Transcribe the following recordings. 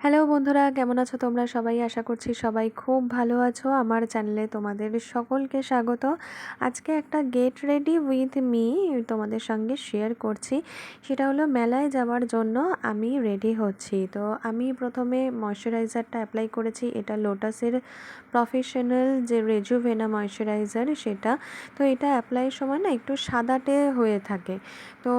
Hello বন্ধুরা, কেমন আছো তোমরা সবাই? আশা করছি সবাই খুব ভালো আছো। আমার চ্যানেলে তোমাদের সকলকে স্বাগত। আজকে একটা গেট রেডি উইথ মি তোমাদের সঙ্গে শেয়ার করছি। সেটা হলো মেলায় যাওয়ার জন্য আমি রেডি হচ্ছি। তো আমি প্রথমে ময়শ্চারাইজারটা অ্যাপ্লাই করেছি। এটা লোটাসের প্রফেশনাল যে রেজুভেনা ময়শ্চারাইজার সেটা। তো এটা অ্যাপ্লাইয়ের সময় না একটু সাদাটে হয়ে থাকে। তো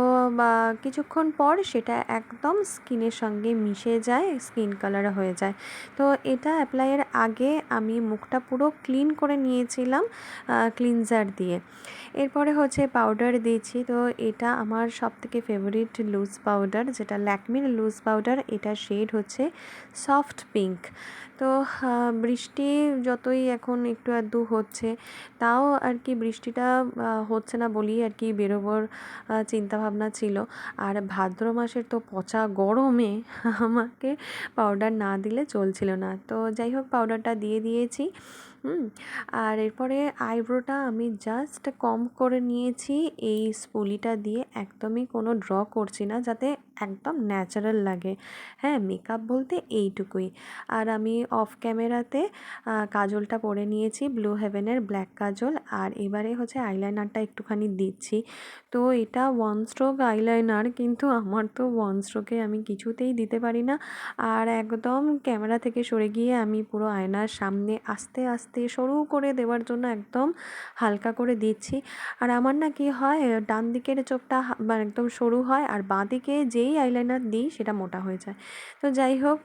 কিছুক্ষণ পর সেটা একদম স্কিনের সঙ্গে মিশে যায়, স্কিন কালার হয়ে যায়। তো এটা অ্যাপ্লাইয়ের আগে আমি মুখটা পুরো ক্লিন করে নিয়েছিলাম ক্লিনজার দিয়ে। এরপরে হচ্ছে পাউডার দিয়েছি। তো এটা আমার সবথেকে ফেভারিট লুজ পাউডার, যেটা ল্যাকমির লুজ পাউডার। এটা শেড হচ্ছে সফট পিঙ্ক। তো বৃষ্টি যতই এখন একটু আধটু হচ্ছে, তাও আর কি বৃষ্টিটা হচ্ছে না বলেই আর কি বেরোবার চিন্তাভাবনা ছিল। আর ভাদ্র মাসের তো পচা গরমে আমাকে পাউডার না দিলে চলছিল না। তো যাই হোক, পাউডারটা দিয়ে দিয়েছি। আর এরপরে আইব্রোটা আমি জাস্ট কম করে নিয়েছি এই স্পুলিটা দিয়ে। একদমই কোনো ড্র করছি না, যাতে একদম ন্যাচারাল লাগে। হ্যাঁ, মেকআপ বলতে এইটুকুই। আর আমি অফ ক্যামেরাতে কাজলটা পরে নিয়েছি, ব্লু হেভেনের ব্ল্যাক কাজল। আর এবারে হচ্ছে আইলাইনারটা একটুখানি দিচ্ছি। তো এটা ওয়ান স্ট্রোক আইলাইনার, কিন্তু আমার তো ওয়ান স্ট্রোকে আমি কিছুতেই দিতে পারি না। আর একদম ক্যামেরা থেকে সরে গিয়ে আমি পুরো আয়নার সামনে আস্তে আস্তে সরু করে দেওয়ার জন্য একদম হালকা করে দিচ্ছি। আর আমার না কি হয়, ডান দিকের চোখটা একদম সরু হয়, আর বাঁ দিকে যেই আইলাইনার দিই সেটা মোটা হয়ে যায়। তো যাই হোক,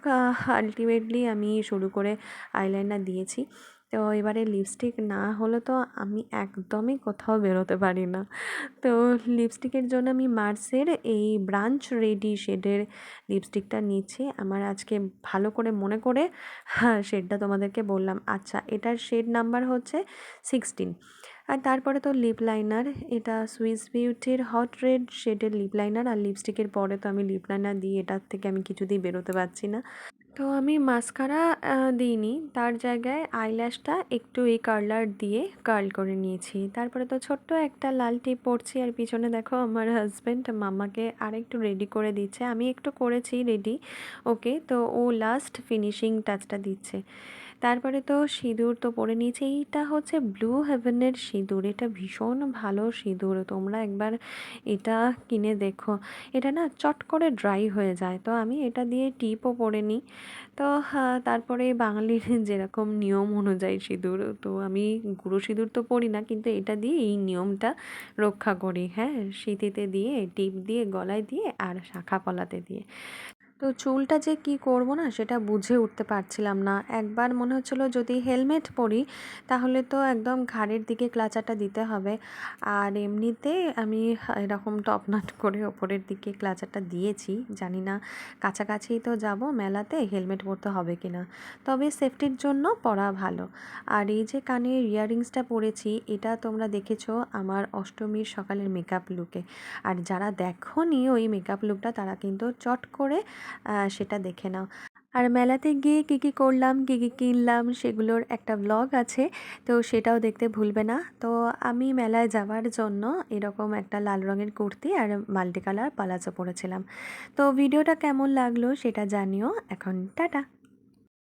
আলটিমেটলি আমি শুরু করে আইলাইনার দিয়েছি। তো এবারে লিপস্টিক না হলে তো আমি একদমই কোথাও বেরোতে পারি না। তো লিপস্টিকের জন্য আমি মার্সের এই ব্রাঞ্চ রেডি শেডের লিপস্টিকটা নিচ্ছি। আমার আজকে ভালো করে মনে করে শেডটা তোমাদেরকে বললাম। আচ্ছা, এটার শেড নাম্বার হচ্ছে 16। আর তারপরে তো লিপ লাইনার, এটা সুইস বিউটির হট রেড শেডের লিপ লাইনার। আর লিপস্টিকের পরে তো আমি লিপ লাইনার দিই, এটার থেকে আমি কিছুতেই বেরোতে পারছি না। তো আমি মাস্কারা দিইনি, তার জায়গায় আইল্যাশটা একটু এই কার্লার দিয়ে কার্ল করে নিয়েছি। তারপরে তো ছোট্ট একটা লাল টিপ পরছি। আর পিছনে দেখো আমার হাজব্যান্ড মামাকে আরেকটু রেডি করে দিচ্ছে। আমি একটু করেছি রেডি, ওকে। তো ও লাস্ট ফিনিশিং টাচটা দিচ্ছে। তারপরে তো সিঁদুর তো পরে নিয়েছি। এইটা হচ্ছে ব্লু হেভেনের সিঁদুর। এটা ভীষণ ভালো সিঁদুর, তোমরা একবার এটা কিনে দেখো। এটা না চট করে ড্রাই হয়ে যায়। তো আমি এটা দিয়ে টিপও পরে নিই। তো তারপরে বাঙালির যেরকম নিয়ম অনুযায়ী সিঁদুর, তো আমি গুঁড়ো সিঁদুর তো পরি না, কিন্তু এটা দিয়ে এই নিয়মটা রক্ষা করি। হ্যাঁ, সিঁথিতে দিয়ে, টিপ দিয়ে, গলায় দিয়ে, আর শাঁখা পলাতে দিয়ে। তো চুলটা যে কি করব না, সেটা বুঝে উঠতে পারছিলাম না। একবার মনে হচ্ছিল যদি হেলমেট পরি তাহলে তো একদম ঘাড়ের দিকে ক্লাচাটা দিতে হবে। আর এমনিতে আমি এরকম টপ নাট করে ওপরের দিকে ক্লাচাটা দিয়েছি। জানি না, কাছাকাছিই তো যাব মেলাতে, হেলমেট পরতে হবে কি না। তবে সেফটির জন্য পরা ভালো। আর এই যে কানের ইয়াররিংসটা পরেছি, এটা তোমরা দেখেছো আমার অষ্টমীর সকালের মেকআপ লুকে। আর যারা দেখোনি ওই মেকআপ লুকটা, তারা কিন্তু চট করে সেটা দেখে নাও। আর মেলাতে গিয়ে কী কী করলাম, কী কী কিনলাম, সেগুলোর একটা ব্লগ আছে, তো সেটাও দেখতে ভুলবে না। তো আমি মেলায় যাওয়ার জন্য এরকম একটা লাল রঙের কুর্তি আর মাল্টি কালার পালাজো পরেছিলাম। তো ভিডিওটা কেমন লাগলো সেটা জানিও। এখন টাটা।